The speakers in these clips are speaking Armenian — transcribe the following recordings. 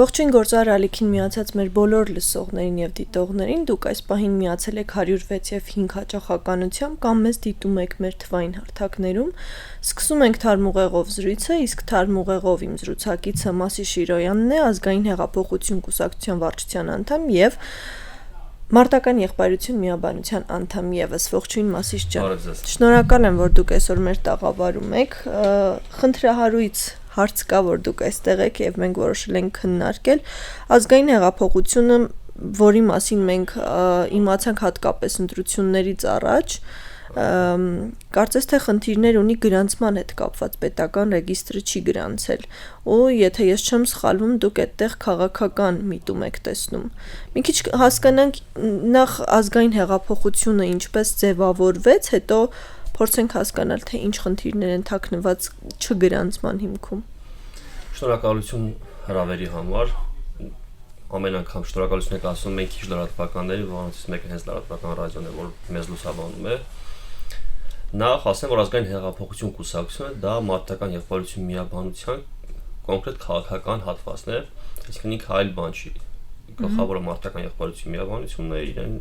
Ողջույն գործար ալիքին միացած մեր բոլոր լսողներին եւ դիտողներին, դուք այս պահին միացել եք 106 եւ 5 հաճախականությամբ կամ մեզ դիտում եք մեր թվային հարթակներում։ Սկսում ենք թարմուղեղով զրույցը, իսկ թարմուղեղով իմ զրուցակիցը Մասի Շիրոյանն է, ազգային հեղափոխություն կուսակցության վարչության անդամ եւ Մարտական եղբայրություն միաբանության անդամ եւս։ Ողջույն Մասիշ ջան։ Շնորհակալ եմ, որ դուք այսօր մեր տաղավարում եք։ Խնդրահարույց հարց կա, որ դուք այստեղ եք եւ մենք որոշել ենք քննարկել ազգային հեղափոխությունը, որի մասին մենք իմացանք հատկապես ընտրություններից առաջ, կարծես թե խնդիրներ ունի գրանցման հետ կապված, պետական ռեգիստրը չի գրանցել, ու եթե ես չեմ սխալվում, դուք այդտեղ քաղաքական միտում եք տեսնում։ Մի քիչ հասկանանք նախ ազգային հեղափոխությունը ինչպես ձևավորվեց, հետո փորձենք հասկանալ, թե ինչ խնդիրներ են թաքնված չգրանցման հիմքում։ Շնորհակալություն հրավերի համար։ Ամեն անգամ շնորհակալություն եք ասում մենք քիչ լրատվականների, որոնցից մեկը հենց լրատվական ռադիոն է, որ մեզ լուսաբանում է։ Նախ ասեմ, որ ազգային հեղափոխություն կուսակցությունը դա մարտական եղբայրություն միաբանության կոնկրետ քաղաքական հատվածն է, այսինքն ինքը այլ բան չի։ Գլխավորը մարտական եղբայրություն միաբանությունն է, իրեն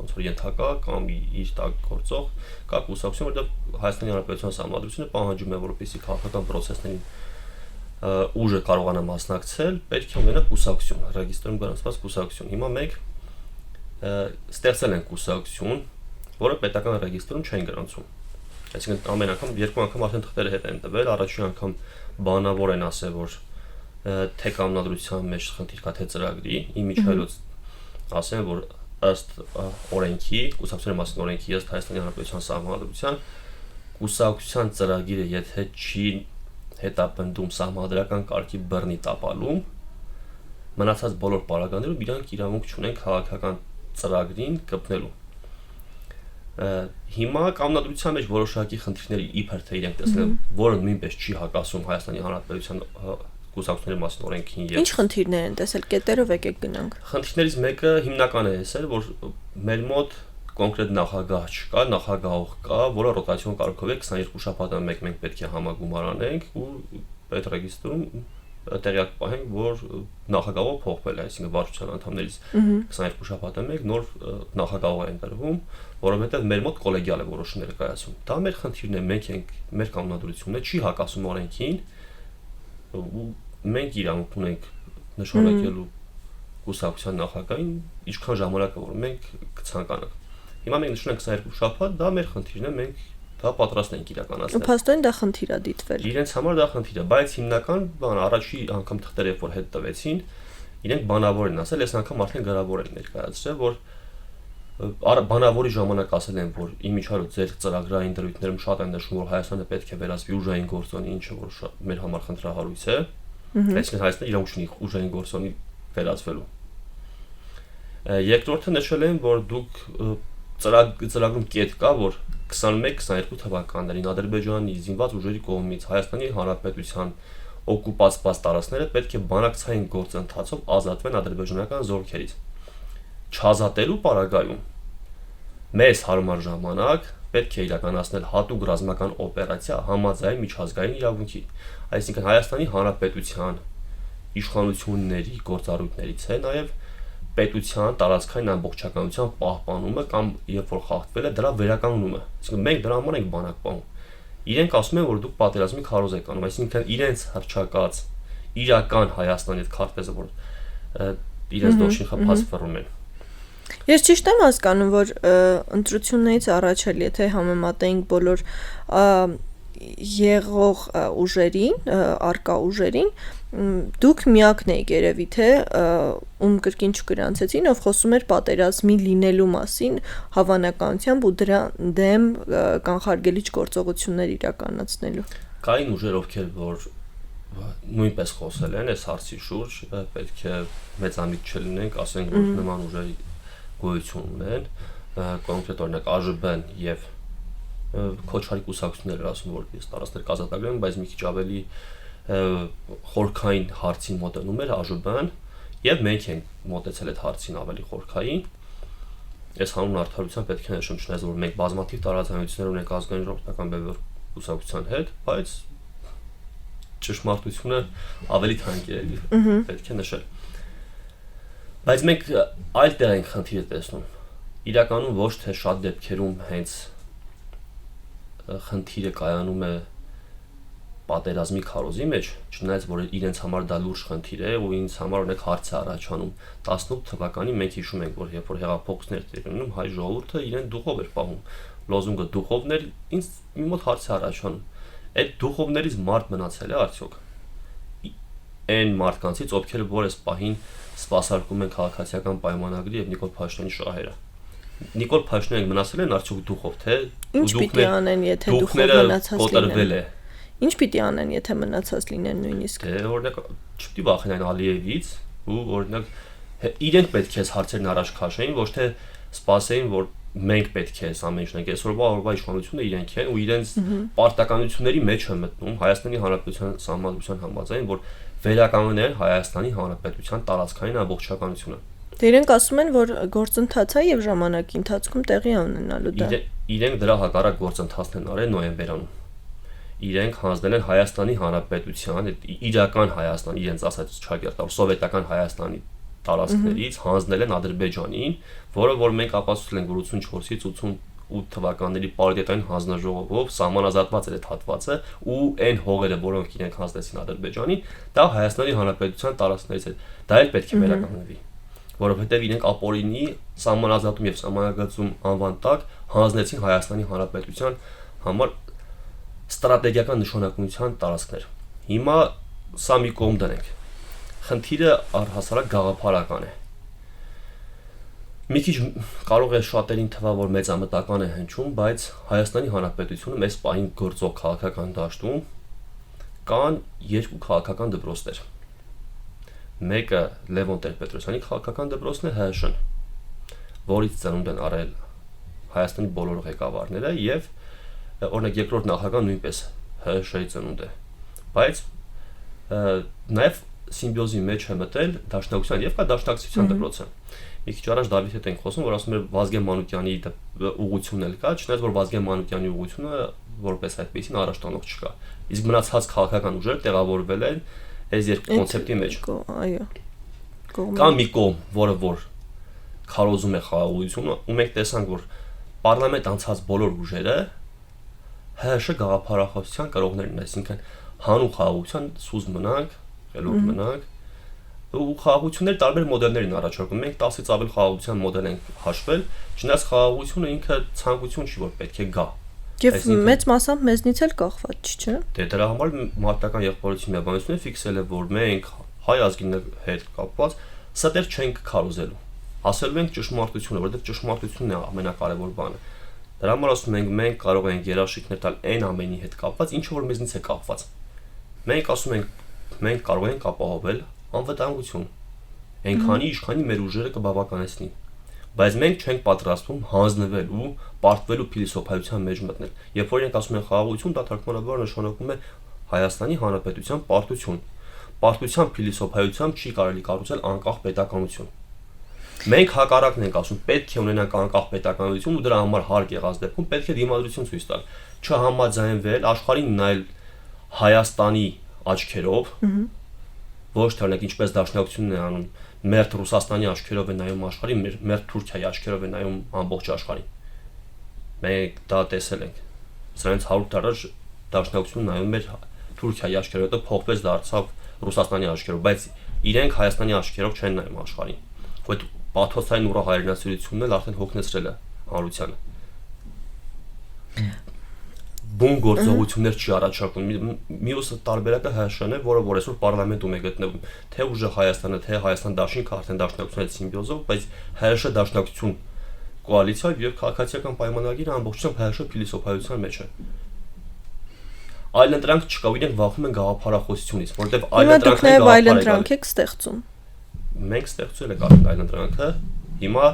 ոնց որ ենթակա կամ իր տակ գործող կա կուսակցություն, որտեղ Հայաստանի Հանրապետության Սահմանադրությունը պահանջում է, որպեսզի քաղաքական process-ներին ուժը կարողանա մասնակցել, պետք է ունենա կուսակցություն, ռեգիստրում գրանցված կուսակցություն։ Հիմա մենք ստեղծել ենք կուսակցություն, որը պետական ռեգիստրում չեն գրանցում։ Այսինքն ամեն անգամ երկու անգամ արդեն թղթերը հետ են տվել, առաջին անգամ բանավոր են ասել, որ թե կամնադրության մեջ խնդիր կա, թե ծրագրի, իմիջիայլոց ասեն, որ ըստ օրենքի, կուսակցության մասին օրենքի, ըստ Հայաստանի Հանրապետության Սահմանադրության, կուսակցության ծրագիրը եթե չի հետապնդում սահմանադրական կարգի բռնի տապալում, մնացած բոլոր պարագաներում իրանք իրավունք չունեն քաղաքական ծրագրին կպնելու։ Հիմա կամնադրության մեջ որոշակի խնդիրներ իբր թե իրենք տեսնել, որը նույնպես չի հակասում Հայաստանի Հանրապետության կուսակցությունների մասին օրենքին եւ Ինչ խնդիրներ են տեսել, կետերով եկեք գնանք։ Խնդիրներից մեկը հիմնական է ասել, որ մեր մոտ կոնկրետ նախագահ չկա, նախագահող կա, որը ռոտացիոն կարգով է 22 շաբաթը մեկ մենք պետք է համագումար անենք ու պետռեգիստրում տեղյակ պահենք, որ նախագահը փոխվել է, այսինքն վարչության անդամներից 22 շաբաթը մեկ նոր նախագահ է ընտրվում, որովհետև մեր մոտ կոլեգիալ է որոշումները կայացում։ Դա մեր խնդիրն է, մենք ենք, մեր կանոնադրությունը չի հակասում օրենքին, ու մենք իրավունք ունենք նշանակելու կուսակցության նախագահին ինչքան ժամանակը որ մենք կցանկանանք։ Հիմա մենք նշում ենք 22 շաբաթ, դա մեր խնդիրն է, մենք դա պատրաստ ենք իրականացնել։ Փաստորեն դա խնդիր է դիտվել։ Իրենց համար դա խնդիր է, բայց հիմնական բանը առաջի անգամ թղթերը որ հետ տվեցին, իրենք բանավոր են ասել, այս անգամ արդեն գրավոր են ներկայացրել, որ բանավորի ժամանակ ասել են, որ իմիջիայլոց ձեր ծրագրային դրույթներում շատ են նշում, որ Հայաստանը պետք է վերածվի ուժային գործոնի, ինչը որ մեր համար խնդրահարույց է։ Այսինքն Հայաստանը իրավունք ունի ուժային գործոնի վերածվելու։ Երկրորդը նշել են, որ դուք ծրագրում կետ կա, որ 21-22 թվականներին Ադրբեջանի զինված ուժերի կողմից Հայաստանի Հանրապետության օկուպացված տարածքները պետք է բանակցային գործընթացով ազատվեն ադրբեջանական զորքերից։ Չազատելու պարագայում մեզ հարմար ժամանակ պետք է իրականացնել հատուկ ռազմական օպերացիա համաձայն միջազգային իրավունքի, այսինքն Հայաստանի Հանրապետության իշխանությունների գործառույթներից է նաև պետության տարածքային ամբողջականության պահպանումը կամ երբ որ խախտվել է դրա վերականգնումը, այսինքն մենք դրա համար ենք բանակ պահում։ Իրենք ասում են, որ դուք պատերազմի քարոզ եք անում, այսինքն իրենց հռչակած իրական Հայաստանի այդ քարտեզը, որ իրենց դոշին խփած ֆռում են։ Ես ճիշտ եմ հասկանում, որ ընտրություններից առաջ էլ եթե համեմատենք բոլոր եղող ուժերին, արկա ուժերին, դուք միակն եք երևի թե ում կրկին չգրանցեցին, ով խոսում էր պատերազմի լինելու մասին հավանականությամբ ու դրա դեմ կանխարգելիչ գործողություններ իրականացնելու։ Կային ուժեր, ովքեր որ նույնպես խոսել են այս հարցի շուրջ, պետք է մեծամիտ չլինենք, ասենք որ նման ուժերի գոյություն ունեն, կոնկրետ օրինակ ԱԺԲ-ն եւ Քոչարի կուսակցությունները ասում որ ես տարածքներ կազատագրեմ, բայց մի քիչ ավելի խորքային հարցին մոտենում էր ԱԺԲ-ն եւ մենք ենք մոտեցել այդ հարցին ավելի խորքային։ Այս հանուն արդարության պետք է նշեմ, չնայած որ մենք բազմաթիվ տարածություններ ունենք ազգային ժողովրդական բևեռ կուսակցության հետ, բայց ճշմարտությունը ավելի թանկ է, պետք է նշել։ Բայց մենք այլ տեղ ենք խնդիրը տեսնում։ Իրականում ոչ թե շատ դեպքերում հենց խնդիրը կայանում է պատերազմի քարոզի մեջ, չնայած որ իրենց համար դա լուրջ խնդիր է ու ինձ համար օրինակ հարց է առաջանում 18 թվականին մենք հիշում ենք որ երբ որ հեղափոխություններ տեղի ունենում հայ ժողովուրդը իրեն դուխով էր պահում լոզունգը դուխովներ ինձ մոտ հարց է առաջանում այդ դուխովներից մարդ մնացել է արդյոք այն մարդկանցից ովքեր որ այս պահին սպասարկում են քաղաքացիական պայմանագրի եւ Նիկոլ Փաշինյանի շահերը Նիկոլ Փաշինյանը մնացել են արդյոք դուխով թե ինչ պիտի անեն եթե դուխով մնացած լինեն Ինչ պիտի անեն, եթե մնացած լինեն նույնիսկ։ Դե օրինակ չպիտի վախենան Ալիևից ու օրինակ իրենք պետք է հարցերն առաջ քաշեին, ոչ թե սպասեին, որ մենք պետք է այս ամեն ինչն ենք։ Այսօրվա իշխանությունը իրենք են ու իրենց պարտականությունների մեջ են մտնում Հայաստանի Հանրապետության Սահմանադրության համաձայն, որ վերականգնել Հայաստանի Հանրապետության տարածքային ամբողջականությունը։ Դե իրենք ասում են, որ գործընթաց է եւ ժամանակի ընթացքում տեղի ունենալու դա։ Իրենք դրա հակառակ գործընթացն են արել նոյեմբերանում։ Իրենք հանձնել են Հայաստանի Հանրապետության, իրական Հայաստան, իրենց ասած չակերտալ, սովետական Հայաստանի տարածքներից հանձնել են Ադրբեջանին, որը որ մենք ապացուցել ենք որ 84-ից 88 թվականների պարիտետային հանձնաժողովով սահմանազատված էր այդ հատվածը ու այն հողերը, որոնք իրենք հանձնեցին Ադրբեջանին, դա Հայաստանի Հանրապետության տարածքներից է։ Դա էլ պետք է վերականգնվի, որովհետև իրենք ապօրինի սահմանազատում եւ սահմանագծում անվան տակ հանձնեցին Հայաստանի Հանրապետության համար ստրատեգիական նշանակության տարածքներ։ Հիմա սա մի կողմ դնենք։ Խնդիրը առհասարակ գաղափարական է։ Մի քիչ կարող է շատերին թվա, որ մեծամտական է հնչում, բայց Հայաստանի Հանրապետությունում այս պահին գործող քաղաքական դաշտում կան երկու քաղաքական դպրոցներ։ Մեկը Լևոն Տեր-Պետրոսյանի քաղաքական դպրոցն է ՀՀՇ-ն, որից ծնունդ են առել Հայաստանի բոլոր ղեկավարները եւ օրինակ երկրորդ նախագահ նույնպես ՀՀՇ-ի ծնունդ է, բայց նաև սիմբիոզի մեջ է մտել Դաշնակցության եւ կա Դաշնակցության դպրոցը։ Մի քիչ առաջ Դավիթ հետ ենք խոսում, որ ասում էր Վազգեն Մանուկյանի ուղղությունն էլ կա, չնայած որ Վազգեն Մանուկյանի ուղղությունը որպես այդպեսին առաջ տանող չկա։ Իսկ մնացած քաղաքական ուժերը տեղավորվել են այս երկու կոնցեպտի մեջ։ Այո։ Կա մի կողմ, որը որ քարոզում է խաղաղությունը, ու մենք տեսանք, որ պարլամենտ անցած բոլոր ուժերը ՀՀՇ գաղափարախոսության կրողներն, այսինքն հանուն խաղաղության սուզ մնանք, ելույթ մնանք, ու խաղաղություններ տարբեր մոդելներ են առաջարկում։ Մենք 10-ից ավել խաղաղության մոդել ենք հաշվել, չնայած խաղաղությունը ինքը ցանկություն չի, որ պետք է գա։ Եվ մեծ մասամբ մեզնից էլ կախված չի, չէ՞։ Դե դրա համար մարտական եղբայրության միաբանությունը ֆիքսել է, որ մենք հայ ազգին հետ կապված ստեր չենք քարոզելու։ Ասելու ենք ճշմարտությունը, որովհետև ճշմարտությունն է ամենակարևոր բանը։ Դրա համար ասում ենք մենք կարող ենք երաշխիքներ տալ այն ամենի հետ կապված, ինչը որ մեզնից է կապված։ Մենք ասում ենք մենք կարող ենք ապահովել անվտանգություն։ Այնքանի իշխանի մեր ուժերը կբավականեցնի։ Բայց մենք չենք պատրաստվում հանձնվել ու պարտվելու փիլիսոփայության մեջ մտնել։ Երբ որ մենք ասում ենք խաղաղություն, դա թարգմանաբար նշանակում է Հայաստանի Հանրապետության պարտություն։ Պարտության փիլիսոփայությամբ չի կարելի կառուցել անկախ պետականություն։ Մենք հակառակն ենք ասում, պետք է ունենանք անկախ պետականություն ու դրա համար հարկ եղած դեպքում պետք է դիմադրություն ցույց տալ։ Չհամաձայնվել, աշխարհին նայել Հայաստանի աչքերով, ոչ թե օրինակ ինչպես Դաշնակցությունն է անում, մերթ Ռուսաստանի աչքերով է նայում աշխարհին, մերթ Թուրքիայի աչքերով է նայում ամբողջ աշխարհին։ Մենք դա տեսել ենք։ Սրանից 100 տարի առաջ Դաշնակցությունն նայում էր Թուրքիայի աչքերով, հետո փոխվեց դարձավ Ռուսաստանի աչքերով, բայց իրենք Հայաստանի աչքերով չեն նայում աշխարհին։ Այդ պաթոսային ուրա հայրենասիրությունն էլ արդեն հոգնեցրել է հանրությանը։ Բուն գործողություններ չի առաջարկում։ Մյուս տարբերակը ՀՀՇ-ն է, որը որ այսօր պարլամենտում է գտնվում, թե ուժը Հայաստանը, թե Հայաստան Դաշինքը արդեն Դաշնակցության հետ սիմբիոզով, բայց ՀՀՇ Դաշնակցություն կոալիցիա եւ քաղաքացիական պայմանագիրը ամբողջությամբ ՀՀՇ փիլիսոփայության մեջ է։ Այլընտրանք չկա, իրենք վախում են գաղափարախոսությունից, որովհետեւ այլընտրանք եք ստեղծում։ Մենք ստեղծել ենք արդեն այլընտրանքը։ Հիմա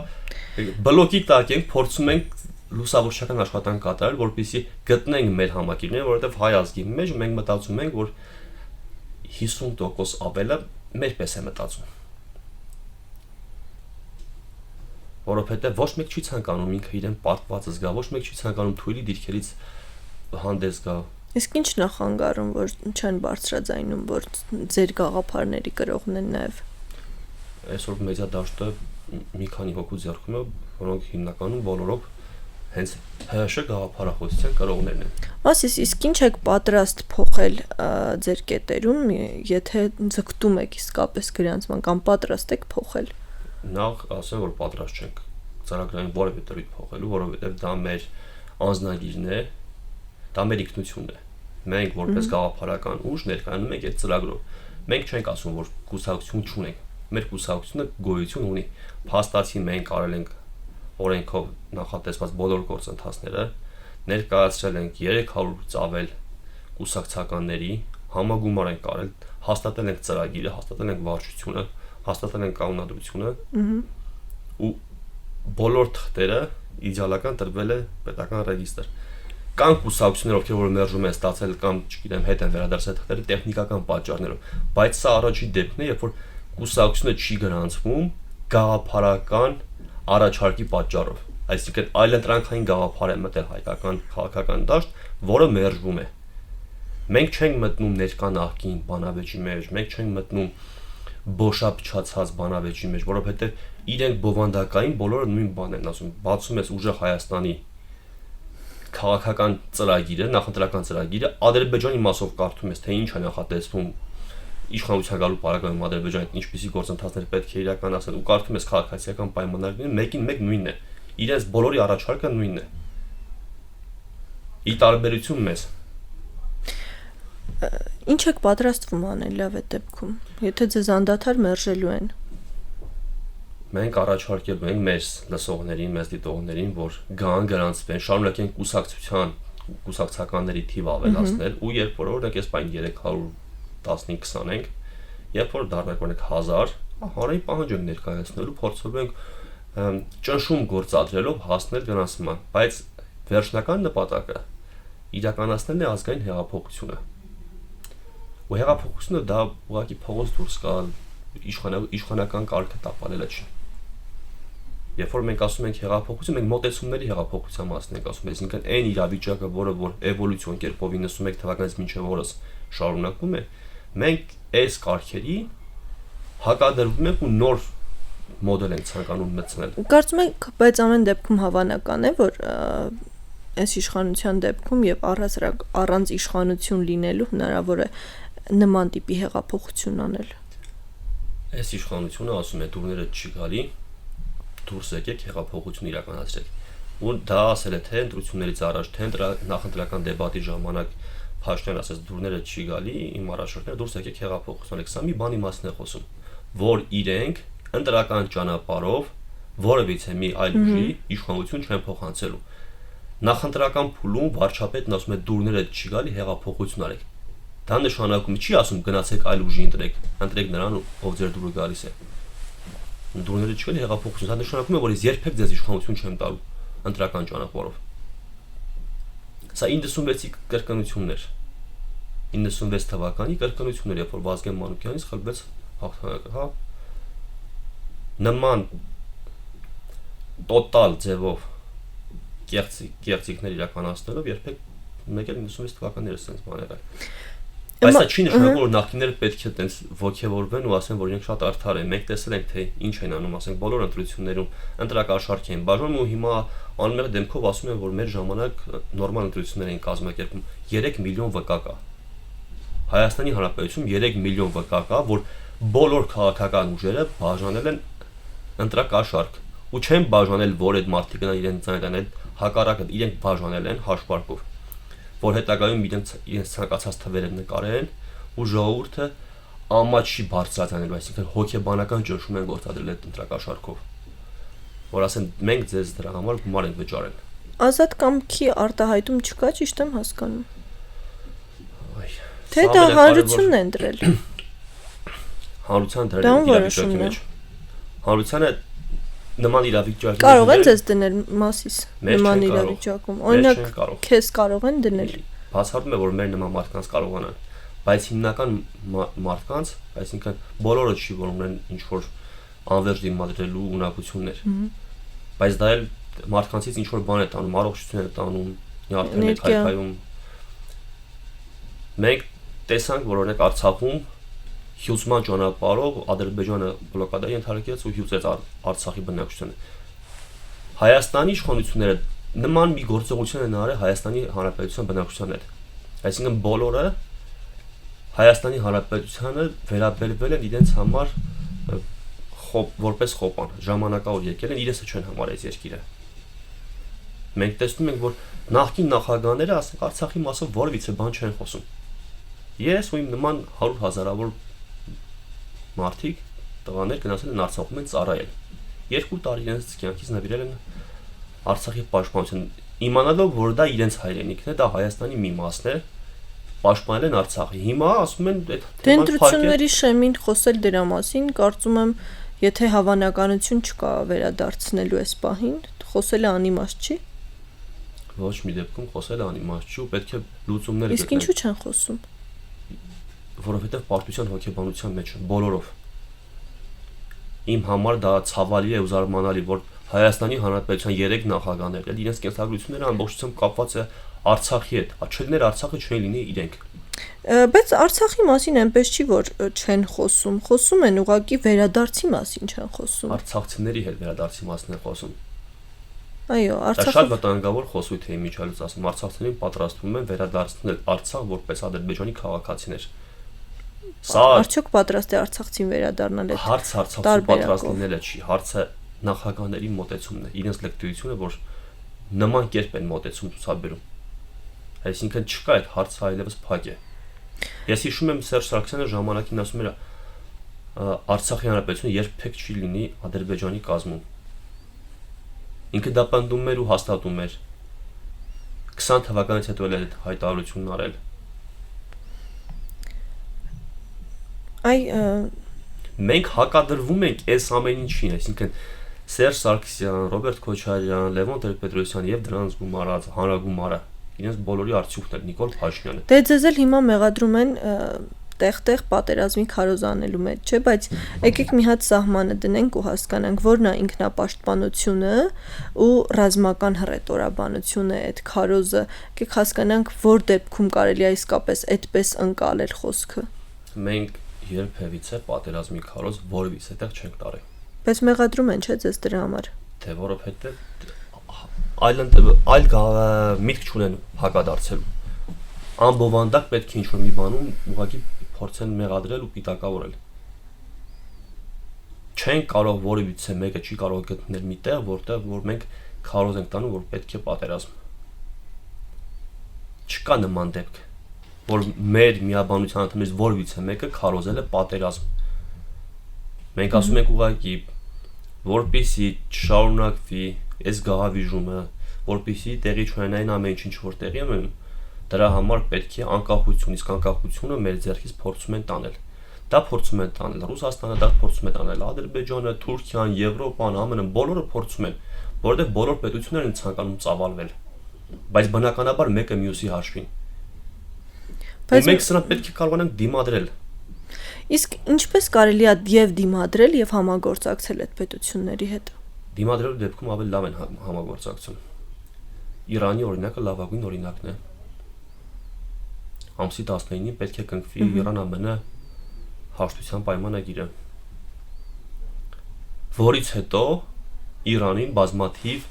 բլոկի տակ ենք, փորձում ենք լուսավորչական աշխատանք կատարել, որպեսզի գտնենք մեր համակիրները, որովհետև հայ ազգի մեջ մենք մտածում ենք, որ 50% ավելը մեր պես է մտածում։ Որովհետև ոչ մեկ չի ցանկանում ինքը իրեն պարտված զգա, ոչ մեկ չի ցանկանում թույլի դիրքերից հանդես գա։ Իսկ ինչ նախանգարում, որ չեն բարձրաձայնում, որ ձեր գաղափարների կրողն են նաև։ այսօր մեդիա դաշտը մի քանի հոգու ձեռքում է, որոնք հիմնականում բոլորով հենց ՀՀՇ գաղափարախոսության կրողներն են։ Ասես, իսկ ինչ եք պատրաստ փոխել ձեր կետերում, եթե ձգտում եք իսկապես գրանցման կամ պատրաստ եք փոխել։ Նախ ասեմ, որ պատրաստ չենք ծրագրային որևէ դրույթ փոխելու, որովհետև դա մեր անձնագիրն է, դա մեր ինքնությունն է։ Մենք որպես գաղափարական ուժ ներկայանում ենք այդ ծրագրով։ Մենք չենք ասում, որ կուսակցություն չունենք։ Մեր կուսակցությունը գոյություն ունի։ Փաստացի մենք արել ենք օրենքով նախատեսված բոլոր գործընթացները, ներկայացրել ենք 300-ից ավել կուսակցականների, համագումար ենք արել, հաստատել ենք ծրագիրը, հաստատել ենք վարչությունը, հաստատել ենք կանոնադրությունը ու բոլոր թղթերը իդեալական տրվել է պետական ռեգիստր։ Կան կուսակցություններ, ովքեր որ մերժում են ստացել կամ, չգիտեմ, հետ են վերադարձել թղթերը տեխնիկական պատճառներով, բայց սա առաջին դեպքն է, երբ որ կուսակցությունը չի գրանցվում գաղափարական առաջարկի պատճառով, այսինքն այլընտրանքային գաղափար է մտել հայկական քաղաքական դաշտ, որը մերժվում է։ Մենք չենք մտնում ներկա նախկին բանավեճի մեջ, մենք չենք մտնում բոշափչացած բանավեճի մեջ, որովհետև իրենք բովանդակային բոլորը նույն բանն են ասում։ Բացում ես ուժեղ Հայաստանի քաղաքական ծրագիրը, նախընտրական ծրագիրը, Ադրբեջանի մասով կարդում ես, թե ինչ է նախատեսվում իշխանության գալու պարագայում Ադրբեջանի ինչպիսի գործընթացներ պետք է իրականացնել, ու կարդում ես քաղաքացիական պայմանագրերը, մեկին մեկ նույնն է։ Իրենց բոլորի առաջարկը նույնն է։ Ի տարբերություն մեզ։ Ինչ եք պատրաստվում անել լավ է դեպքում, եթե ձեզ անդադար մերժելու են։ Մենք առաջարկելու ենք մեր լսողներին, մեզ դիտողներին, որ գան գրանցվեն, շարունակեն կուսակցականների թիվ ավելացնել, ու երբ որ օրինակ այս բան 315-20 ենք, երբ որ դառնանք օրինակ 1000, հանրային պահանջ ենք ներկայացնելու, փորձելու ենք ճնշում գործադրելով հասնել գրանցման, բայց վերջնական նպատակը իրականացնելն է ազգային հեղափոխությունը։ Ու հեղափոխությունը դա ուղղակի փողոց դուրս գալ, իշխանական կարգը տապալելը չի։ Երբ որ մենք ասում ենք հեղափոխություն, մենք մոտեցումների հեղափոխության մասն ենք ասում, այսինքն այն իրավիճակը, որը որ էվոլյուցիոն կերպով 91 թվականից մինչև օրս շարունակվում է, մենք այս կարգերի հակադրվում ենք ու նոր մոդել ենք ցանկանում մտցնել։ Կարծում եք, բայց ամեն դեպքում հավանական է, որ այս իշխանության դեպքում եւ առանց իշխանություն լինելու հնարավոր է նման տիպի հեղափոխություն անել։ Այս իշխանությունը ասում է դուրները չի գալի, դուրս եկեք հեղափոխություն իրականացրեք։ Ու դա ասել է թե ընտրություններից առաջ, թե նախընտրական դեբատի ժամանակ Փաշինյանը ասեց դուրները չի գալի, իմ առաջարկները դուրս եկեք հեղափոխություն անեք։ Սա մի բանի մասն է խոսում, որ իրենք ընտրական ճանապարհով որևիցե մի այլ ուժի իշխանություն չեն փոխանցելու։ Նախընտրական փուլում վարչապետն ասում է դուրները չի գալի, հեղափոխություն արեք։ Դա նշանակում չի ասում գնացեք այլ ուժի ընտրեք նրան, ով ձեր դուրը գալիս է։ Դուրները չի գալի, հեղափոխություն, դա նշանակում է, որ ես երբեք ձեզ իշխանություն չեմ տալու ընտրական ճանապարհով։ Սա 96-ի կրկնությունն էր։ 96 թվականի կրկնությունն էր, երբ որ Վազգեն Մանուկյանից խլվեց հաղթանակը, հա։ Նման տոտալ ձևով կեղծիքներ իրականացնելով երբեք մեկ էլ 96 թվականները sense բան եղել։ Բայց դա չի նշանակում, որ նախկինները պետք է տենց ոգևորվեն ու ասեն, որ իրենք շատ արդար են։ Մենք տեսել ենք, թե ինչ են անում, ասենք բոլոր ընտրություններում ընտրակաշարք են բաժանում ու հիմա անմեղ դեմքով ասում են, որ մեր ժամանակ նորմալ ընտրություններ են կազմակերպում 3 միլիոն վկա կա։ Հայաստանի Հանրապետությունում 3 միլիոն վկա կա, որ բոլոր քաղաքական ուժերը բաժանել են ընտրակաշարք ու չեն բաժանել, որ այդ մարդիկ գնան իրենց ցանկացած հակառակը իրենք բաժանել են հաշվարկով, որ հետագայում իրենց ցանկացած թվերը նկարեն ու ժողովուրդը ամաչի բարձրացնել, այսինքն հոգեբանական ճնշում են գործադրել այդ ընտրակաշարքով, որ ասեն մենք ձեզ դրա համար գումար ենք վճարել։ Ազատ կամքի արտահայտում չկա, ճիշտ եմ հասկանում։ Այ Թե դա հանրությունն է ընտրել։ Հանրության դրել իրավիճակի մեջ։ Հանրությանը նման իրավիճակի կարող են ձեզ դնել մասիս նման իրավիճակում։ Օրինակ քեզ կարող են դնել։ Բացառվում է, որ մեր նման մարդկանց կարողանան, բայց հիմնական մարդկանց, այսինքն բոլորը չի, որ ունեն ինչ որ անվերջ դիմադրելու ունակություններ։ Բայց դա էլ մարդկանցից ինչ որ բան է տանում, առողջություն է տանում, նյարդեր է քայքայում։ Մենք տեսանք, որ օրինակ Արցախում հյուծման ճանապարհով Ադրբեջանը բլոկադա ենթարկեց ու հյուծեց Արցախի բնակչությանը։ Հայաստանի իշխանությունները նման մի գործողություն են արել Հայաստանի Հանրապետության բնակչության հետ։ Այսինքն բոլորը Հայաստանի Հանրապետությանը վերաբերվել են իրենց համար որպես խոպան, ժամանակավոր եկել են, իրենցը չեն համարել այս երկիրը։ Մենք տեսնում ենք, որ նախկին նախագահները ասենք Արցախի մասով որևիցե բան չեն խոսում։ Ես ու իմ նման 100,000-ավոր մարդիկ տղաներ գնացել են Արցախում են ծառայել։ 2 տարի իրենց կյանքից նվիրել են Արցախի պաշտպանության, իմանալով, որ դա իրենց հայրենիքն է, դա Հայաստանի մի մասն է, պաշտպանել են Արցախի։ Հիմա ասում են այդ դենտրությունների շեմին խոսել դրա մասին, կարծում եմ, եթե հավանականություն չկա վերադարձնելու այս պահին, խոսելը անիմաստ չի։ Ոչ մի դեպքում խոսելը անիմաստ չի ու պետք է լուծումներ գտնել։ Իսկ ինչու չեն խոսում։ Որովհետև պարտության հոգեբանության մեջ են բոլորով։ Իմ համար դա ցավալի է ու զարմանալի, որ Հայաստանի Հանրապետության 3 նախագահներ էլ իրենց կենսագրությունները ամբողջությամբ կապված է Արցախի հետ, չելներ Արցախը չեն լինի իրենք։ Բայց Արցախի մասին այնպես չի, որ չեն խոսում, խոսում են ուղղակի վերադարձի մասին չեն խոսում։ Արցախցիների հետ վերադարձի մասին են խոսում։ Այո, Արցախը շատ վտանգավոր խոսույթ է իմիջիալից ասում, արցախցիներին պատրաստվում են վերադարձնել Արցախ որպես Ադրբեջանի քաղաքացիներ։ Սա արդյոք պատրաստ է արցախցին վերադառնալ այդ հարց Արցախցի պատրաստ լինելը չի, հարցը նախագահների մոտեցումն է, իրենց լեկտիվությունը, որ նման կերպ են մոտեցում ցուցաբերում։ Այսինքն չկա այդ հարցը այլևս փակ է։ Ես հիշում եմ Սերժ Սարգսյանը ժամանակին ասում էր Արցախի հանրապետությունը երբեք չի լինի Ադրբեջանի կազմում։ Ինքը դա պնդում էր ու հաստատում էր։ 20 թվականից հետո էլ այդ հայտարարությունն արել։ Մենք հակադրվում ենք այս ամեն ինչին, այսինքն Սերժ Սարգսյան, Ռոբերտ Քոչարյան, Լևոն Տեր-Պետրոսյան եւ դրանց գումարած հանրագումարը իրենց բոլորի արդյունքն է Նիկոլ Փաշինյանը։ Դե ձեզ էլ հիմա մեղադրում են տեղ-տեղ պատերազմի քարոզանելու մեջ, չէ, բայց եկեք մի հատ սահմանը դնենք ու հասկանանք, որն է ինքնապաշտպանությունը ու ռազմական հռետորաբանությունը, այդ քարոզը, եկեք հասկանանք, որ դեպքում կարելի է իսկապես այդպես ընկալել խոսքը։ Մենք երբևիցե պատերազմի քարոզ որևիցե տեղ չենք տարել։ Բայց մեղադրում են, չէ, ձեզ դրա համար։ Թե որովհետև այլ միտք չունեն հակադարձելու։ Ամբովանդակ պետք է ինչ-որ մի բանում ուղղակի փորձեն մեղադրել ու պիտակավորել։ Չեն կարող որևիցե մեկը չի կարող գտնել մի տեղ, որտեղ որ մենք քարոզ ենք տանում, որ պետք է պատերազմ։ Չկա նման դեպք, որ մեր միաբանության անդամներից որևիցե մեկը քարոզել է պատերազմ։ Մենք ասում ենք ուղղակի, որպեսզի չշարունակվի այս գահավիժումը, որպեսզի տեղի չունենային ամեն ինչ որ տեղի է ունենում, դրա համար պետք է անկախություն, իսկ անկախությունը մեր ձեռքից փորձում են տանել։ Դա փորձում են տանել Ռուսաստանը, դա փորձում է տանել Ադրբեջանը, Թուրքիան, Եվրոպան, ԱՄՆ-ը, բոլորը փորձում են, որովհետև բոլոր պետություններն են ցանկանում ծավալվել։ Բայց բնականաբար մեկը մյուսի հաշվին։ Բայց մենք սրանք պետք է կարողանանք դիմադրել։ Իսկ ինչպես կարելի է եւ դիմադրել եւ համագործակցել այդ պետությունների հետ։ Դիմադրելու դեպքում ավելի լավ են համագործակցում։ Իրանի օրինակը լավագույն օրինակն է։ Ամսի 19-ին պետք է կնքվի Իրան-ԱՄՆ հաշտության պայմանագիրը, որից հետո Իրանին բազմաթիվ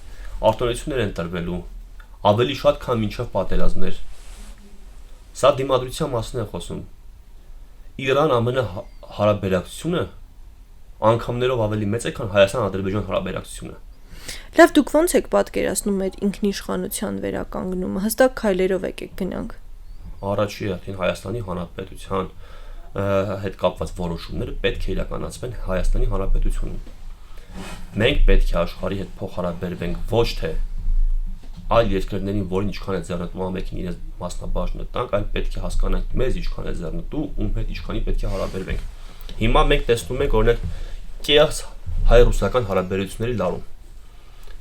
արտոնություններ են տրվելու, ավելի շատ քան մինչև պատերազմներ։ Սա դիմադրության մասն է խոսում։ Իրան-ԱՄՆ հարաբերակցությունը անգամներով ավելի մեծ է, քան Հայաստան-Ադրբեջան հարաբերակցությունը։ Լավ, դուք ո՞նց եք պատկերացնում այդ ինքնիշխանության վերականգնումը։ Հստակ քայլերով եկեք գնանք։ Առաջի հերթին Հայաստանի Հանրապետության հետ կապված որոշումները պետք է իրականացվեն Հայաստանի Հանրապետությունում։ Մենք պետք է աշխարհի հետ փոխհարաբերվենք ոչ թե այլ երկրներին, որին ինչքան է ձեռնտու ամենքին իրենց մասնաբաժնը տանք, այլ պետք է հասկանանք մեզ ինչքան է ձեռնտու, ում հետ ինչքանի պետք է հարաբերվենք։ Հիմա մենք տեսնում ենք օրինակ կեղծ հայ-ռուսական հարաբերությունների լարում։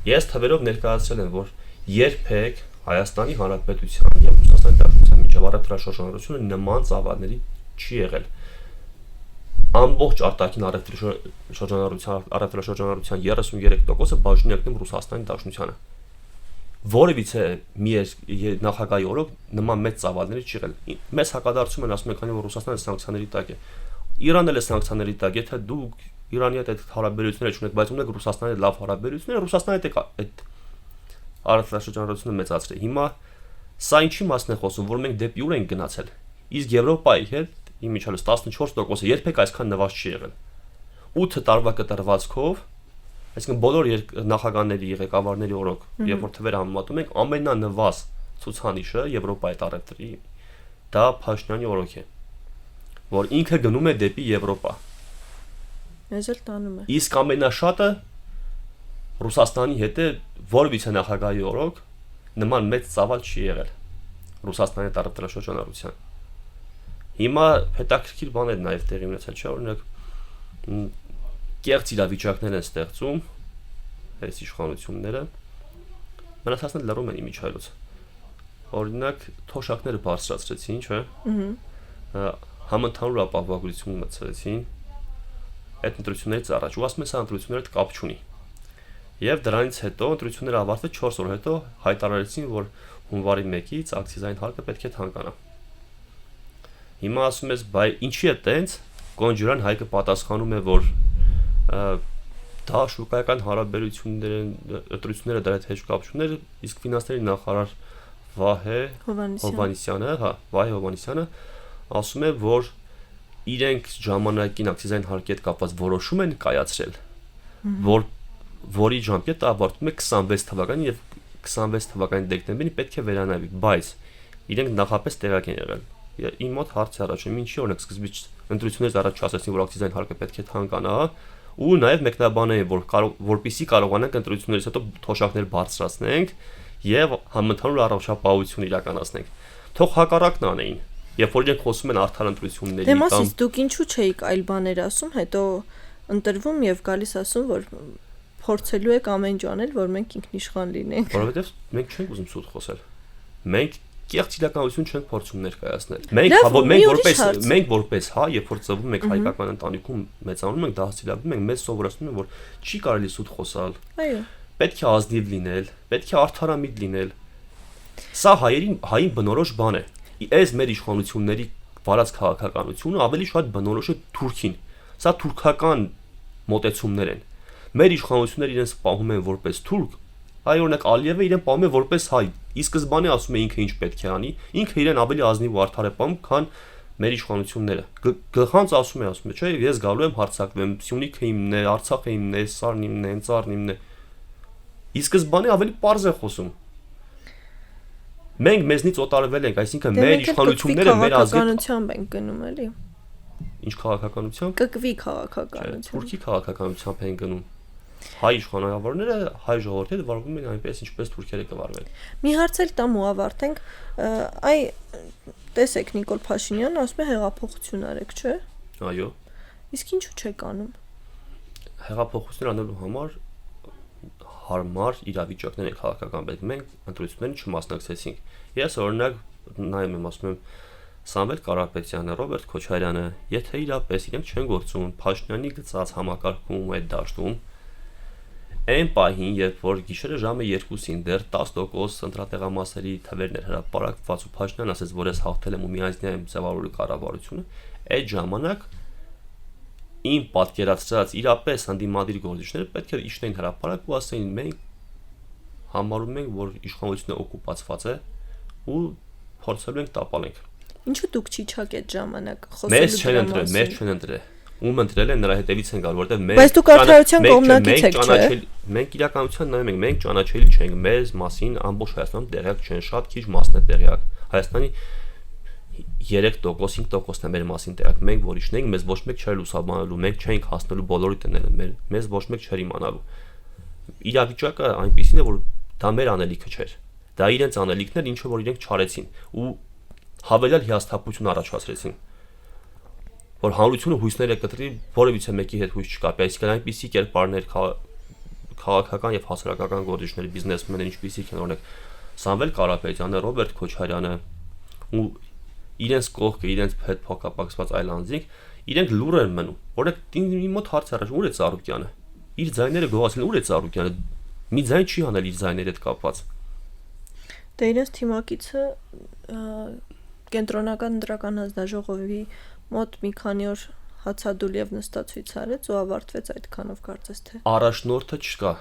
Ես թվերով ներկայացրել եմ, որ երբեք Հայաստանի Հանրապետության եւ Ռուսաստանի Դաշնության միջև առևտրաշրջանառությունը նման ծավալների չի եղել։ Ամբողջ արտաքին առևտրաշրջանառության 33%-ը բաժին եկնում Ռուսաստանի Դաշնությանը։ Որևիցե մի նախագահի օրոք նման մեծ ծավալների չի եղել։ Մեզ հակադարձում են, ասում են, քանի որ Ռուսաստանը սանկցիաների տակ է։ Իրանն էլ է սանկցիաների տակ, եթե դուք Իրանի հետ այդ հարաբերությունները չունեք, բայց ունեք Ռուսաստանի հետ լավ հարաբերություններ, Ռուսաստանի հետ այդ արտադրաշրջանառությունը մեծացրել։ Հիմա սա ինչի մասն է խոսում, որ մենք դեպի ուր ենք գնացել։ Իսկ Եվրոպայի հետ իմիջիալս 14%-ը երբեք այսքան նվազ չի եղել։ 8 տարվա կտրվածքով, այսինքն բոլոր նախագահների ղեկավարների օրոք, երբ որ թվերը համեմատում ենք, ամենանվազ ցուցանիշը Եվրոպայի տարետրի դա Փաշինյանի օրոք է, որ ինքը գնում է դեպի Եվրոպա։ Մեզ էլ տանում է։ Իսկ ամենաշատը Ռուսաստանի հետ է որևիցե նախագահի օրոք նման մեծ ծավալ չի եղել Ռուսաստանի տարածաշրջանառության։ Հիմա հետաքրքիր բաներ նաև տեղի ունեցել չէ, օրինակ կեղծ իրավիճակներ են ստեղծում այս իշխանությունները, մնացածները լռում են իմիջիալոց։ Օրինակ թոշակները բարձրացրեցին, չէ՞։ Համընդհանուր ապահովագրություն մտցրեցին այդ ընտրություններից առաջ, ու ասում են սա ընտրությունների հետ կապ չունի։ Եվ դրանից հետո ընտրությունները ավարտվեց 4 օր հետո հայտարարեցին, որ հունվարի 1-ից ակցիզային հարկը պետք է թանկանա։ Հիմա ասում ես, բայ ինչի է տենց, Կոնջուրան Հայկը պատասխանում է, որ դա շուկայական հարաբերությունները դրա հետ հեչ կապ չուներ, իսկ ֆինանսների նախարար Վահե Հովհաննիսյանը ասում է, որ իրենք ժամանակին ակցիզային հարկի հետ կապված որոշում են կայացրել, որի ժամկետը ավարտվում է 26 թվականին եւ 26 թվականի դեկտեմբերին պետք է վերանայվի, բայց իրենք նախապես տեղակ են եղել։ Իմ մոտ հարց է առաջանում, ինչի օրինակ սկզբից ընտրություններից առաջ ասացին, որ ակցիզային հարկը պետք է թանկանա, ու նաեւ մեկնաբանը է, որ որպեսզի կարողանանք ընտրություններից հետո թոշակներ բարձրացնենք եւ համընդհանուր առողջապահություն իրականացնենք։ Թող հակառակն անեին։ Երբ որ իրենք խոսում են արդար ընտրությունների կամ Դեմոսից դուք ինչու չէիք այլ բաներ ասում, հետո ընտրվում եւ գալիս ասում, որ փորձելու եք ամեն ինչ անել, որ մենք ինքնիշխան լինենք։ Որովհետեւ մենք չենք ուզում սուտ խոսել։ Մենք կեղծ իրականություն չենք փորձում ներկայացնել։ Մենք որպես հայ, երբ որ ծնվում ենք հայկական ընտանիքում, մեծանում ենք, դասիլակվում ենք, մեզ սովորացնում են, որ չի կարելի սուտ խոսալ։ Այո։ Պետք է ազնիվ լինել, պետք է արդարամիտ լինել։ Սա հային բնորոշ բան է։ Այս մեր իշխանությունների վարած քաղաքականությունը ավելի շատ բնորոշ է Թուրքին։ Սա թուրքական մոտեցումներ են։ Մեր իշխանությունները իրենց պահում են որպես թուրք, այ օրինակ Ալիևը իրեն պահում է որպես հայ։ Ի սկզբանե ասում է ինքը ինչ պետք է անի, ինքը իրեն ավելի ազնիվ ու արդար է պահում, քան մեր իշխանությունները։ Գլխանց ասում է, չէ, ես գալու եմ հարձակվեմ, Սյունիքը իմն է, Արցախը իմն է, Սարն իմն է, Ծառն իմն է։ Ի սկզբանե ավելի պարզ է խոսում։ Մենք մեզնից օտարվել ենք, այսինքն մեր իշխանությունները մեր քաղաքականությամբ են գնում, էլի։ Ինչ քաղաքականությամբ։ Կկվի քաղաքականությամբ։ Թուրքի քաղաքականությամբ են գնում։ Հայ իշխանավորները հայ ժողովրդի հետ վարվում են այնպես, ինչպես թուրքերը կվարվեն։ Մի հարց էլ տամ ու ավարտենք։ Այ տեսեք Նիկոլ Փաշինյանն ասում է հեղափոխություն արեք, չէ՞։ Այո։ Իսկ ինչու չեք անում։ Հեղափոխություն անելու համար հարմար իրավիճակներ են քաղաքական պետք։ Մենք ընտրություններին չմասնակցեցինք։ Ես օրինակ նայում եմ, ասում եմ Սամվել Կարապետյանը, Ռոբերտ Քոչարյանը, եթե իրապես իրենք չեն գործում Փաշինյանի գծած համակարգում այդ դաշտում, այն պահին, երբ որ գիշերը ժամը 2-ին դեռ 10% ընտրատեղամասերի թվերն էր հրապարակված ու Փաշինյանն ասաց, որ ես հաղթել եմ ու միայնքն եմ ձևավորել կառավարությունը, այդ ժամանակ իմ պատկերացրած իրապես հանդիմադիր գործիչները պետք է իջնեին հրապարակ ու ասեին մենք համարում ենք, որ իշխանությունը օկուպացված է ու փորձելու ենք տապալենք։ Ինչու դուք չիջաք այդ ժամանակ խոսելու դրա մասին։ Մեզ չեն ընտրել։ Ում ընտրել են նրա հետևից են գալ, որտեղ մենք Բայց դուք արդարության կողմնակից եք, չէ՞։ Մենք իրականության նայում ենք, մենք ճանաչելի չենք, մեզ մասին ամբողջ Հայաստանում տեղյակ չեն, շատ քիչ մասն է տեղյակ։ Հայաստանի 3%, 5%-ն է մեր մասին տեղյակ։ Մենք որ իջնենք, մեզ ոչ մեկ չէր լուսաբանելու, մենք չենք հասնելու բոլորի տները, մեզ ոչ մեկ չէր իմանալու։ Իրավիճակը այնպեսին է, որ դա մեր անելիքը չէր։ Դա իրենց անելիքն էր, ինչը որ իրենք չարեցին ու հավելյալ հիասթափություն առաջացրեցին։ Որ հանրությունը հույսները կտրի, որևիցե մեկի հետ հույս չկապի, այսինքն այնպիսի կերպարներ քաղաքական եւ հասարակական գործիչներ, բիզնեսմեններ, ինչպիսիք են օրինակ Սամվել Կարապետյանը, Ռոբերտ Քոչարյանը ու իրենց կողքը, իրենց հետ փոխկապակցված այլ անձինք, իրենք լուր են մնում։ Օրինակ իմ մոտ հարց առաջ ուր է Ծառուկյանը։ Իր ձայները գողացին, ուր է Ծառուկյանը։ Մի ձայն չի անել իր ձայների հետ կապված։ Դե իրենց թիմակիցը կենտրոնական ընտրական հանձնաժողովի մոտ մի քանի օր հացադուլ եւ նստացույց արեց ու ավարտվեց այդքանով կարծես թե։ Առաջնորդը չկա։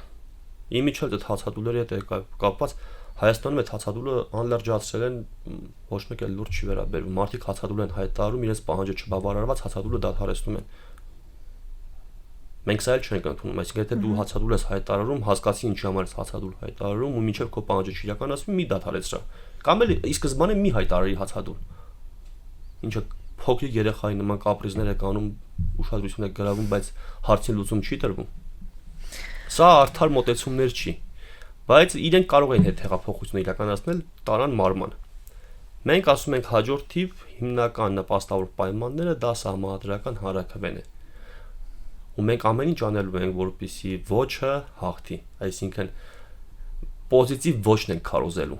Իմիջիալ այդ հացադուլերի հետ կապված Հայաստանում այդ հացադուլը անլրջացրել են, ոչ մեկ էլ լուրջ չի վերաբերվում։ Մարդիկ հացադուլ են հայտարարում, իրենց պահանջը չբավարարված հացադուլը դադարեցնում են։ Մենք սա էլ չենք ընդունում, այսինքն եթե դու հացադուլ ես հայտարարում, հասկացի ինչի համար ես հացադուլ հայտարարում ու մինչև քո պահանջը չիրականացվի, մի դադարեցրա։ Կամ էլ ի սկզբանե մի հայտարարի հացադուլ։ Ինչը փոքրիկ երեխայի նման կապրիզներ եք անում, ուշադրություն եք գրավում, բայց հարցին լուծում չի տրվում։ Սա արդար մոտեցումներ չի, բայց իրենք կարող են հետ հեղափոխություն իրականացնել տարան մարման։ Մենք ասում ենք հաջորդ թիվ հիմնական նպաստավոր պայմանները դա սահմանադրական հանրաքվեն է։ Ու մենք ամեն ինչ անելու ենք, որպեսզի ոչը հաղթի, այսինքն պոզիտիվ ոչն ենք քարոզելու։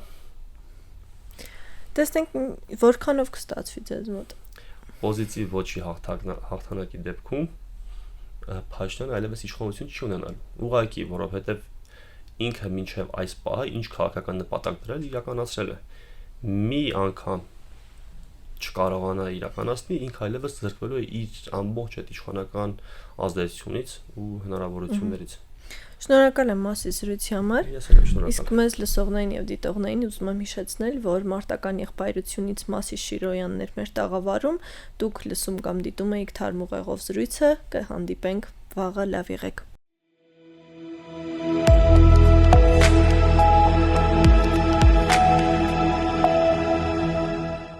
Տեսնենք որքանով կստացվի ձեզ մոտ։ Պոզիտիվ ոչի հաղթանակի դեպքում Փաշինյանը այլևս իշխանություն չի ունենալ։ Ուղղակի, որովհետև ինքը մինչև այս պահը ինչ քաղաքական նպատակ դրել իրականացրել է։ Մի անգամ չկարողանա իրականացնի, ինքը այլևս զրկվելու է իր ամբողջ այդ իշխանական ազդեցությունից ու հնարավորություններից։ Շնորհակալ եմ մասի զրույցի համար։ Ես էլ եմ շնորհակալ։ Իսկ մեզ լսողներին եւ դիտողներին ուզում եմ հիշեցնել, որ մարտական եղբայրությունից Մասի Շիրոյանն էր մեր տաղավարում, դուք լսում կամ դիտում եք Թարմ ուղեղով զրույցը, կհանդիպենք վաղը, լավ եղեք։